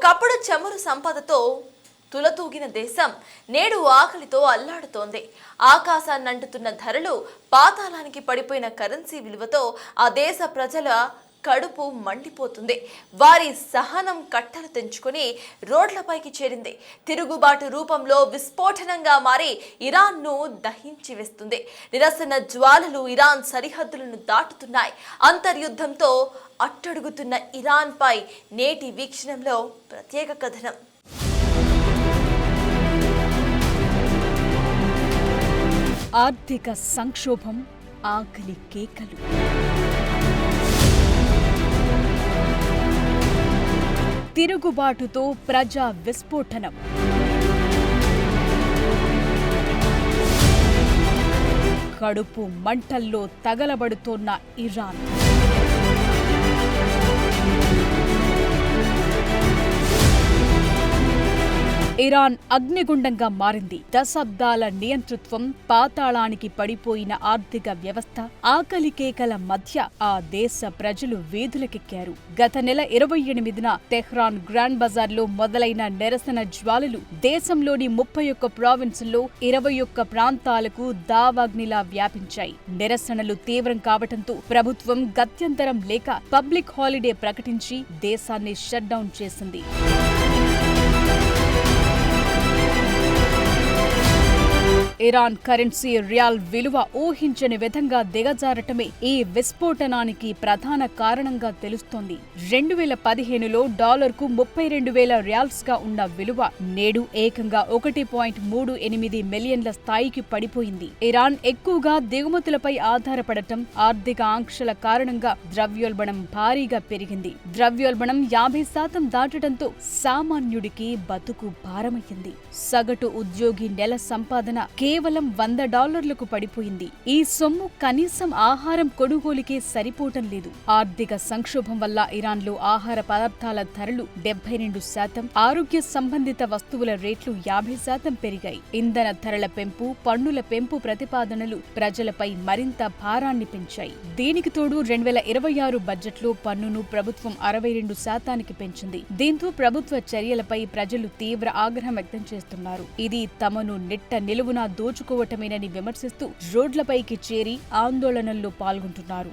ఒకప్పుడు చమురు సంపదతో తులతూగిన దేశం నేడు ఆకలితో అల్లాడుతోంది. ఆకాశాన్నంటుతున్న ధరలు, పాతాళానికి పడిపోయిన కరెన్సీ విలువతో ఆ దేశ ప్రజల కడుపు మండిపోతుంది. వారి సహనం కట్టలు తెంచుకొని రోడ్లపైకి చేరింది. తిరుగుబాటు రూపంలో విస్ఫోటనంగా మారి ఇరాన్ను దహించి వేస్తుంది. నిరసన జ్వాలలు ఇరాన్ సరిహద్దులను దాటుతున్నాయి. అంతర్యుద్ధంతో అట్టడుగుతున్న ఇరాన్పై నేటి వీక్షణంలో ప్రత్యేక కథనం. ఆర్థిక సంక్షోభం, ఆకలి కేకలు. తిరుగుబాటుతో ప్రజా విస్ఫోటనం. కడుపు మంటల్లో తగలబడుతోన్న ఇరాన్. ఇరాన్ అగ్నిగుండంగా మారింది. దశాబ్దాల నియంతృత్వం, పాతాళానికి పడిపోయిన ఆర్థిక వ్యవస్థ, ఆకలి కేకల మధ్య ఆ దేశ ప్రజలు వీధులకెక్కారు. గత నెల 28న తెహ్రాన్ గ్రాండ్ బజార్లో మొదలైన నిరసన జ్వాలలు దేశంలోని 31 ప్రావిన్సుల్లో 21 ప్రాంతాలకు దావాగ్నిలా వ్యాపించాయి. నిరసనలు తీవ్రం కావటంతో ప్రభుత్వం గత్యంతరం లేక పబ్లిక్ హాలిడే ప్రకటించి దేశాన్ని షట్డౌన్ చేసింది. ఇరాన్ కరెన్సీ రియాల్ విలువ ఊహించని విధంగా దిగజారటమే ఈ విస్ఫోటనానికి ప్రధాన కారణంగా తెలుస్తోంది. 2015లో డాలర్కు 32,000 రియాల్స్ గా ఉన్న విలువ నేడు ఏకంగా 1.38 మిలియన్ల స్థాయికి పడిపోయింది. ఇరాన్ ఎక్కువగా దిగుమతులపై ఆధారపడటం, ఆర్థిక ఆంక్షల కారణంగా ద్రవ్యోల్బణం భారీగా పెరిగింది. ద్రవ్యోల్బణం 50% దాటడంతో సామాన్యుడికి బతుకు భారమయ్యింది. సగటు ఉద్యోగి నెల సంపాదన కేవలం $100కు పడిపోయింది. ఈ సొమ్ము కనీసం ఆహారం కొనుగోలుకే సరిపోవటం లేదు. ఆర్థిక సంక్షోభం వల్ల ఇరాన్లో ఆహార పదార్థాల ధరలు 72%, ఆరోగ్య సంబంధిత వస్తువుల రేట్లు 50% పెరిగాయి. ఇంధన ధరల పెంపు, పన్నుల పెంపు ప్రతిపాదనలు ప్రజలపై మరింత భారాన్ని పెంచాయి. దీనికి తోడు 2026 బడ్జెట్లో పన్నును ప్రభుత్వం 62%కి పెంచింది. దీంతో ప్రభుత్వ చర్యలపై ప్రజలు తీవ్ర ఆగ్రహం వ్యక్తం చేస్తున్నారు. ఇది తమను నిట్ట నిలువున దోచుకోవటమేనని విమర్శిస్తూ రోడ్లపైకి చేరి ఆందోళనల్లో పాల్గొంటున్నారు.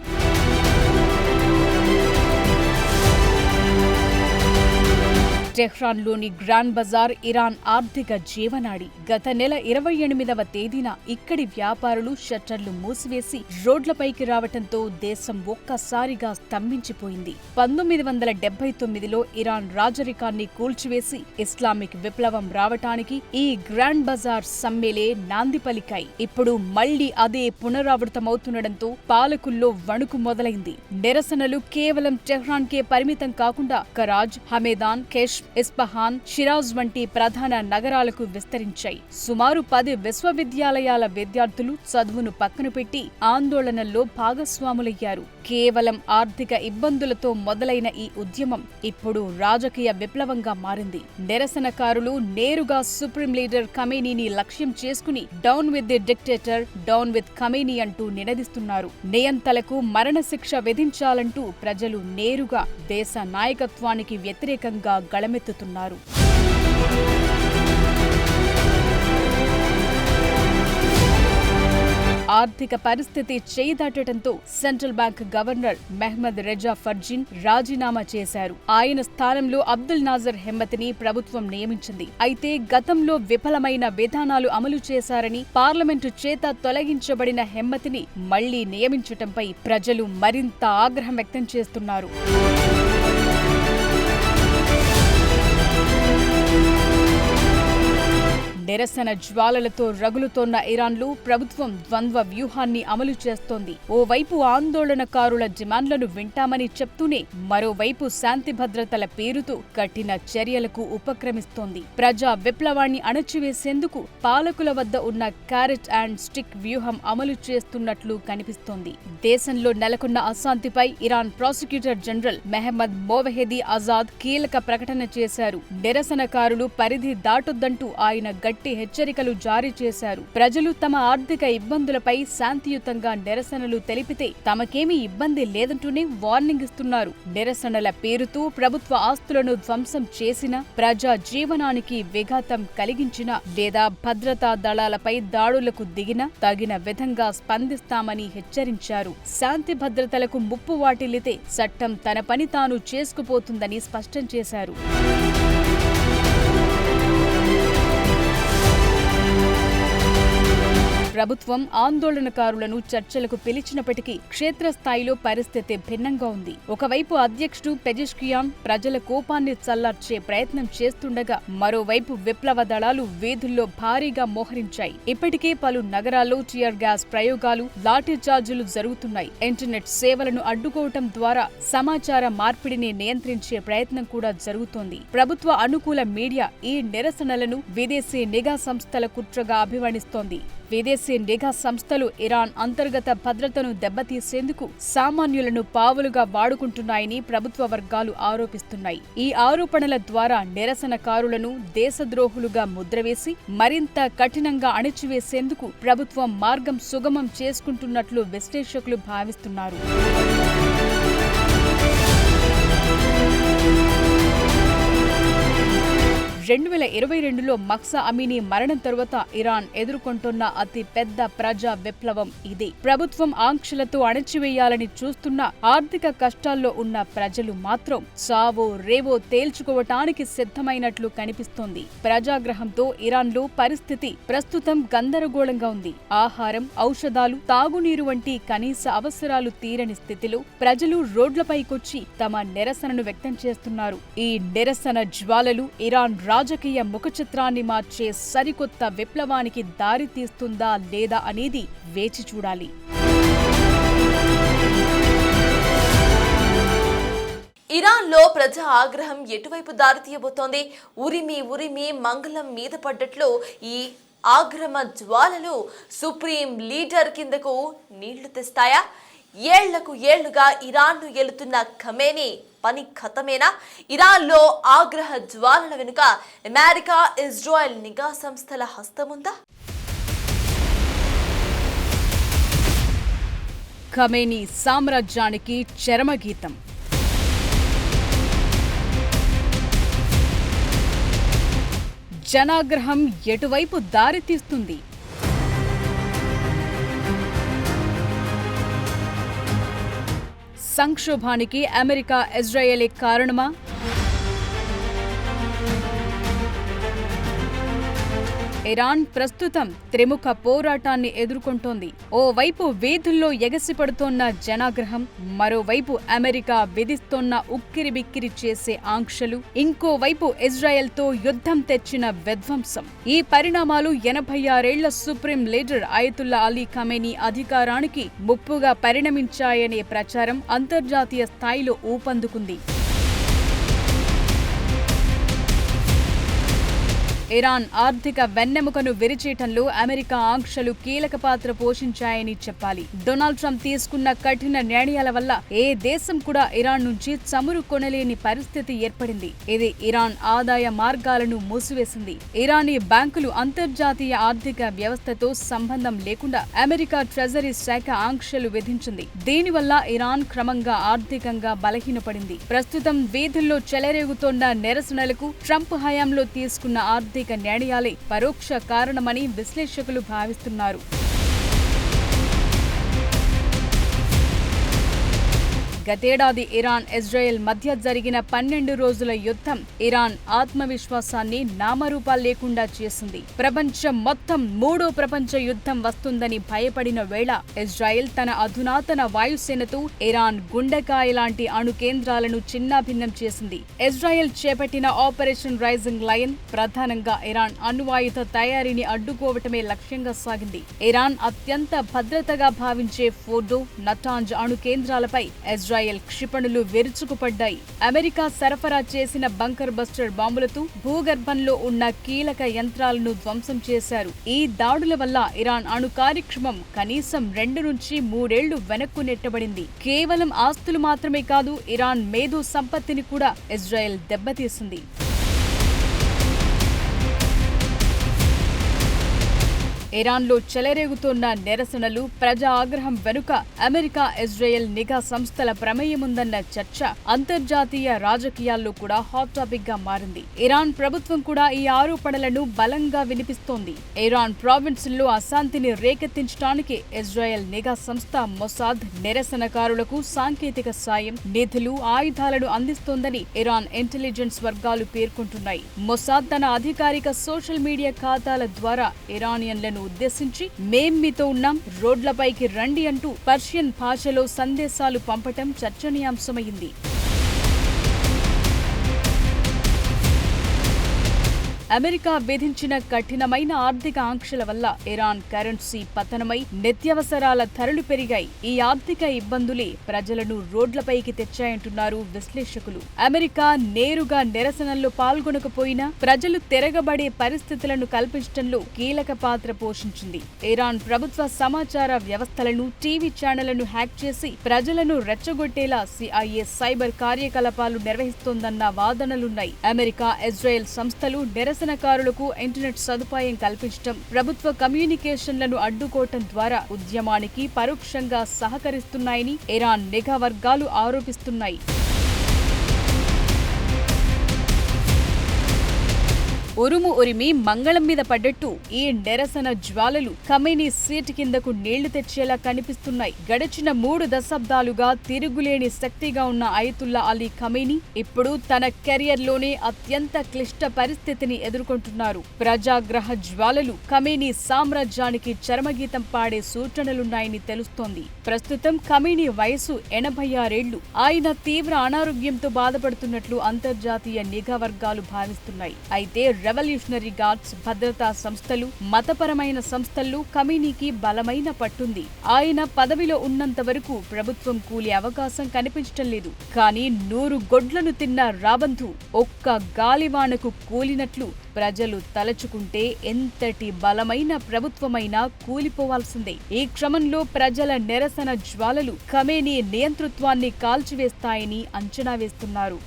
టెహ్రాన్లోని గ్రాండ్ బజార్ ఇరాన్ ఆర్థిక జీవనాడి. గత నెల 28వ తేదీన ఇక్కడి వ్యాపారులు షట్టర్లు మూసివేసి రోడ్లపైకి రావటంతో దేశం ఒక్కసారిగా స్తంభించిపోయింది. 1979లో ఇరాన్ రాజరికాన్ని కూల్చివేసి ఇస్లామిక్ విప్లవం రావటానికి ఈ గ్రాండ్ బజార్ సమ్మెలే నాంది పలికాయి. ఇప్పుడు మళ్లీ అదే పునరావృతమవుతుండటంతో పాలకుల్లో వణుకు మొదలైంది. నిరసనలు కేవలం టెహ్రాన్కే పరిమితం కాకుండా కరాజ్, హమేదాన్, కెష్, ఇస్ఫహాన్, షిరాజ్ వంటి ప్రధాన నగరాలకు విస్తరించాయి. సుమారు 10 విశ్వవిద్యాలయాల విద్యార్థులు చదువును పక్కన పెట్టి ఆందోళనల్లో భాగస్వాములయ్యారు. కేవలం ఆర్థిక ఇబ్బందులతో మొదలైన ఈ ఉద్యమం ఇప్పుడు రాజకీయ విప్లవంగా మారింది. నిరసనకారులు నేరుగా సుప్రీం లీడర్ ఖమేనీని లక్ష్యం చేసుకుని down with the dictator, down with Khamenei అంటూ నినదిస్తున్నారు. నియంతలకు మరణశిక్ష విధించాలంటూ ప్రజలు నేరుగా దేశ నాయకత్వానికి వ్యతిరేకంగా గళమెత్తుతున్నారు. ఆర్థిక పరిస్థితి చేయిదాటడంతో central bank governor Mohammed Reza Farzin రాజీనామా చేశారు. ఆయన స్థానంలో అబ్దుల్ నాజర్ హెమ్మతిని ప్రభుత్వం నియమించింది. అయితే గతంలో విఫలమైన విధానాలు అమలు చేశారని పార్లమెంటు చేత తొలగించబడిన హెమ్మతిని మళ్లీ నియమించటంపై ప్రజలు మరింత ఆగ్రహం వ్యక్తం చేస్తున్నారు. నిరసన జ్వాలలతో రగులుతోన్న ఇరాన్లో ప్రభుత్వం ద్వంద్వ వ్యూహాన్ని అమలు చేస్తోంది. ఓవైపు ఆందోళనకారుల డిమాండ్లను వింటామని చెప్తూనే మరోవైపు శాంతి భద్రతల పేరుతో కఠిన చర్యలకు ఉపక్రమిస్తోంది. ప్రజా విప్లవాన్ని అణచివేసేందుకు పాలకుల వద్ద ఉన్న క్యారెట్ అండ్ స్టిక్ వ్యూహం అమలు చేస్తున్నట్లు కనిపిస్తోంది. దేశంలో నెలకొన్న అశాంతిపై Iran prosecutor general Mohammad Movahedi Azad కీలక ప్రకటన చేశారు. నిరసనకారులు పరిధి దాటొద్దంటూ ఆయన గట్టి గట్టి హెచ్చరికలు జారీ చేశారు. ప్రజలు తమ ఆర్థిక ఇబ్బందులపై శాంతియుతంగా నిరసనలు తెలిపితే తమకేమీ ఇబ్బంది లేదంటూనే వార్నింగ్ ఇస్తున్నారు. నిరసనల పేరుతో ప్రభుత్వ ఆస్తులను ధ్వంసం చేసిన, ప్రజా జీవనానికి విఘాతం కలిగించిన లేదా భద్రతా దళాలపై దాడులకు దిగిన తగిన విధంగా స్పందిస్తామని హెచ్చరించారు. శాంతి భద్రతలకు ముప్పు వాటిల్లితే చట్టం తన పని తాను చేసుకుపోతుందని స్పష్టం చేశారు. ప్రభుత్వం ఆందోళనకారులను చర్చలకు పిలిచినప్పటికీ క్షేత్రస్థాయిలో పరిస్థితి భిన్నంగా ఉంది. ఒకవైపు అధ్యక్షుడు పెజెష్కియాన్ ప్రజల కోపాన్ని చల్లార్చే ప్రయత్నం చేస్తుండగా, మరోవైపు విప్లవ దళాలు వీధుల్లో భారీగా మోహరించాయి. ఇప్పటికే పలు నగరాల్లో టియర్ గ్యాస్ ప్రయోగాలు, లాఠీచార్జీలు జరుగుతున్నాయి. ఇంటర్నెట్ సేవలను అడ్డుకోవటం ద్వారా సమాచార మార్పిడిని నియంత్రించే ప్రయత్నం కూడా జరుగుతోంది. ప్రభుత్వ అనుకూల మీడియా ఈ నిరసనలను విదేశీ నిఘా సంస్థల కుట్రగా అభివర్ణిస్తోంది. విదేశీ నిఘా సంస్థలు ఇరాన్ అంతర్గత భద్రతను దెబ్బతీసేందుకు సామాన్యులను పావులుగా వాడుకుంటున్నాయని ప్రభుత్వ వర్గాలు ఆరోపిస్తున్నాయి. ఈ ఆరోపణల ద్వారా నిరసనకారులను దేశద్రోహులుగా ముద్రవేసి మరింత కఠినంగా అణిచివేసేందుకు ప్రభుత్వం మార్గం సుగమం చేసుకుంటున్నట్లు విశ్లేషకులు భావిస్తున్నారు. 2022లో మక్సా అమీనీ మరణం తరువాత ఇరాన్ ఎదుర్కొంటున్న అతి పెద్ద ప్రజా విప్లవం ఇది. ప్రభుత్వం ఆంక్షలతో అణచివేయాలని చూస్తున్న ఆర్థిక కష్టాల్లో ఉన్న ప్రజలు మాత్రం చావో రేవో తేల్చుకోవటానికి సిద్ధమైనట్లు కనిపిస్తోంది. ప్రజాగ్రహంతో ఇరాన్లో పరిస్థితి ప్రస్తుతం గందరగోళంగా ఉంది. ఆహారం, ఔషధాలు, తాగునీరు వంటి కనీస అవసరాలు తీరని స్థితిలో ప్రజలు రోడ్లపైకొచ్చి తమ నిరసనను వ్యక్తం చేస్తున్నారు. ఈ నిరసన జ్వాలలు ఇరాన్ రాజకీయ ముఖచిత్రాన్ని మార్చే సరికొత్త విప్లవానికి దారితీస్తుందా లేదా అనేది వేచి చూడాలి. ఇరాన్లో ప్రజా ఆగ్రహం ఎటువైపు దారితీయబోతోంది? ఉరిమి మంగళం మీద పడ్డట్లు ఈ ఆగ్రహ జ్వాలలు సుప్రీం లీడర్ కిందకు నీళ్లు తెస్తాయా? ఏళ్లకు ఏళ్లుగా ఇరాన్ను ఏలుతున్న ఖమేనీ పని ఖతమేనా? ఇరాన్లో ఆగ్రహ జ్వాలల వెనుక అమెరికా, ఇజ్రాయెల్ నిఘా సంస్థల హస్తముందా? ఖమేనీ సామ్రాజ్యానికి చరమగీతం. జనాగ్రహం ఎటువైపు దారితీస్తుంది? సంక్షోభానికి అమెరికా, ఇజ్రాయెలే కారణమా? ఇరాన్ ప్రస్తుతం త్రిముఖ పోరాటాన్ని ఎదుర్కొంటోంది. ఓవైపు వీధుల్లో ఎగసిపడుతోన్న జనాగ్రహం, మరోవైపు అమెరికా విధిస్తోన్న ఉక్కిరిబిక్కిరి చేసే ఆంక్షలు, ఇంకోవైపు ఇజ్రాయెల్తో యుద్ధం తెచ్చిన విధ్వంసం. ఈ పరిణామాలు 86 ఏళ్ల supreme leader Ayatollah Ali Khamenei అధికారానికి ముప్పుగా పరిణమించాయనే ప్రచారం అంతర్జాతీయ స్థాయిలో ఊపందుకుంది. ఇరాన్ ఆర్థిక వెన్నెముకను విరిచేయటంలో అమెరికా ఆంక్షలు కీలక పాత్ర పోషించాయని చెప్పాలి. డొనాల్డ్ ట్రంప్ తీసుకున్న కఠిన నిర్ణయాల వల్ల ఏ దేశం కూడా ఇరాన్ నుంచి చమురు కొనలేని పరిస్థితి ఏర్పడింది. ఇది ఇరాన్ ఆదాయ మార్గాలను మూసివేసింది. ఇరానీ బ్యాంకులు అంతర్జాతీయ ఆర్థిక వ్యవస్థతో సంబంధం లేకుండా అమెరికా ట్రెజరీ శాఖ ఆంక్షలు విధించింది. దీనివల్ల ఇరాన్ క్రమంగా ఆర్థికంగా బలహీనపడింది. ప్రస్తుతం వీధుల్లో చెలరేగుతోన్న నిరసనలకు ట్రంప్ హయాంలో తీసుకున్న ఆర్థిక నిర్ణయాలే పరోక్ష కారణమని విశ్లేషకులు భావిస్తున్నారు. గతేడాది ఇరాన్, ఇజ్రాయెల్ మధ్య జరిగిన 12 రోజుల యుద్ధం ఇరాన్ ఆత్మవిశ్వాసాన్ని నామరూపాలు లేకుండా చేసింది. ప్రపంచం మొత్తం 3వ ప్రపంచ యుద్ధం వస్తుందని భయపడిన వేళ ఇజ్రాయెల్ తన అధునాతన వాయుసేనతో ఇరాన్ గుండెకాయ లాంటి అణు కేంద్రాలను చిన్నాభిన్నం చేసింది. ఇజ్రాయెల్ చేపట్టిన ఆపరేషన్ రైజింగ్ లయన్ ప్రధానంగా ఇరాన్ అణ్వాయుధ తయారీని అడ్డుకోవటమే లక్ష్యంగా సాగింది. ఇరాన్ అత్యంత భద్రతగా భావించే ఫోర్డో, నటాంజ్ అణు కేంద్రాలపై ఇజ్రాయెల్ క్షిపణులు విరుచుకుపడ్డాయి. అమెరికా సరఫరా చేసిన బంకర్ బస్టర్ బాంబులతో భూగర్భంలో ఉన్న కీలక యంత్రాలను ధ్వంసం చేశారు. ఈ దాడుల వల్ల ఇరాన్ అణు కార్యక్రమం కనీసం 2 నుంచి 3 ఏళ్లు వెనక్కు నెట్టబడింది. కేవలం ఆస్తులు మాత్రమే కాదు, ఇరాన్ మేధో సంపత్తిని కూడా ఇజ్రాయెల్ దెబ్బతీసింది. ఇరాన్లో చెలరేగుతోన్న నిరసనలు, ప్రజా ఆగ్రహం వెనుక అమెరికా, ఇజ్రాయెల్ నిఘా సంస్థల ప్రమేయముందన్న చర్చ అంతర్జాతీయ రాజకీయాల్లో కూడా హాట్ టాపిక్ గా మారింది. ఇరాన్ ప్రభుత్వం కూడా ఈ ఆరోపణలను బలంగా వినిపిస్తోంది. ఇరాన్ ప్రావిన్సుల్లో అశాంతిని రేకెత్తించడానికి ఇజ్రాయెల్ నిఘా సంస్థ మొసాద్ నిరసనకారులకు సాంకేతిక సాయం, నిధులు, ఆయుధాలను అందిస్తోందని ఇరాన్ ఇంటెలిజెన్స్ వర్గాలు పేర్కొంటున్నాయి. మొసాద్ తన అధికారిక సోషల్ మీడియా ఖాతాల ద్వారా ఇరానియన్లను ఉద్దేశించి మేం మీతో ఉన్నాం, రోడ్లపైకి రండి అంటూ పర్షియన్ భాషలో సందేశాలు పంపటం చర్చనీయాంశమైంది. అమెరికా విధించిన కఠినమైన ఆర్థిక ఆంక్షల వల్ల ఇరాన్ కరెన్సీ పతనమై నిత్యావసరాల ధరలు పెరిగాయి. ఈ ఆర్థిక ఇబ్బందులే ప్రజలను రోడ్లపైకి తెచ్చాయంటున్నారు విశ్లేషకులు. అమెరికా నేరుగా నిరసనల్లో పాల్గొనకపోయినా ప్రజలు తిరగబడే పరిస్థితులను కల్పించడంలో కీలక పాత్ర పోషించింది. ఇరాన్ ప్రభుత్వ సమాచార వ్యవస్థలను, టీవీ ఛానళ్లను హ్యాక్ చేసి ప్రజలను రెచ్చగొట్టేలా CIA సైబర్ కార్యకలాపాలు నిర్వహిస్తోందన్న వాదనలున్నాయి. అమెరికా, ఇజ్రాయెల్ సంస్థలు నిరసనకారులకు ఇంటర్నెట్ సదుపాయం కల్పించడం, ప్రభుత్వ కమ్యూనికేషన్లను అడ్డుకోవటం ద్వారా ఉద్యమానికి పరోక్షంగా సహకరిస్తున్నాయని ఇరాన్ నిఘా వర్గాలు ఆరోపిస్తున్నాయి. ఉరుము ఉరిమి మంగళం మీద పడ్డట్టు ఈ నిరసన జ్వాలలు ఖమేనీ సీటు కిందకు నీళ్లు తెచ్చేలా కనిపిస్తున్నాయి. గడిచిన 3 దశాబ్దాలుగా తిరుగులేని శక్తిగా ఉన్న అయతుల్లా అలీ ఖమేనీ ఇప్పుడు తన కెరియర్లోనే అత్యంత క్లిష్ట పరిస్థితిని ఎదుర్కొంటున్నారు. ప్రజాగ్రహ జ్వాలలు ఖమేనీ సామ్రాజ్యానికి చరమగీతం పాడే సూచనలున్నాయని తెలుస్తోంది. ప్రస్తుతం ఖమేనీ వయసు 86 ఏళ్లు. ఆయన తీవ్ర అనారోగ్యంతో బాధపడుతున్నట్లు అంతర్జాతీయ నిఘా వర్గాలు భావిస్తున్నాయి. అయితే రెవల్యూషనరీ గార్డ్స్, భద్రతా సంస్థలు, మతపరమైన సంస్థల్లో ఖమేనీకి బలమైన పట్టుంది. ఆయన పదవిలో ఉన్నంత వరకు ప్రభుత్వం కూలే అవకాశం కనిపించటం లేదు. కానీ 100 గొడ్లను తిన్న రాబంధు ఒక్క గాలివానకు కూలినట్లు ప్రజలు తలచుకుంటే ఎంతటి బలమైన ప్రభుత్వమైనా కూలిపోవాల్సిందే. ఈ క్రమంలో ప్రజల నిరసన జ్వాలలు ఖమేనీ నియంతృత్వాన్ని కాల్చివేస్తాయని అంచనా వేస్తున్నారు.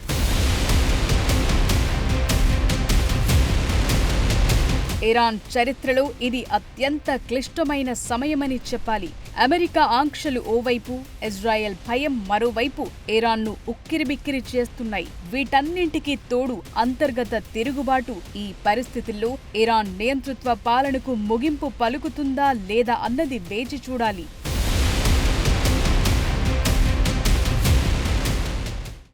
ఇరాన్ చరిత్రలో ఇది అత్యంత క్లిష్టమైన సమయమని చెప్పాలి. అమెరికా ఆంక్షలు ఓవైపు, ఇజ్రాయెల్ భయం మరోవైపు ఇరాన్ను ఉక్కిరిబిక్కిరి చేస్తున్నాయి. వీటన్నింటికీ తోడు అంతర్గత తిరుగుబాటు. ఈ పరిస్థితుల్లో ఇరాన్ నియంతృత్వ పాలనకు ముగింపు పలుకుతుందా లేదా అన్నది వేచి చూడాలి.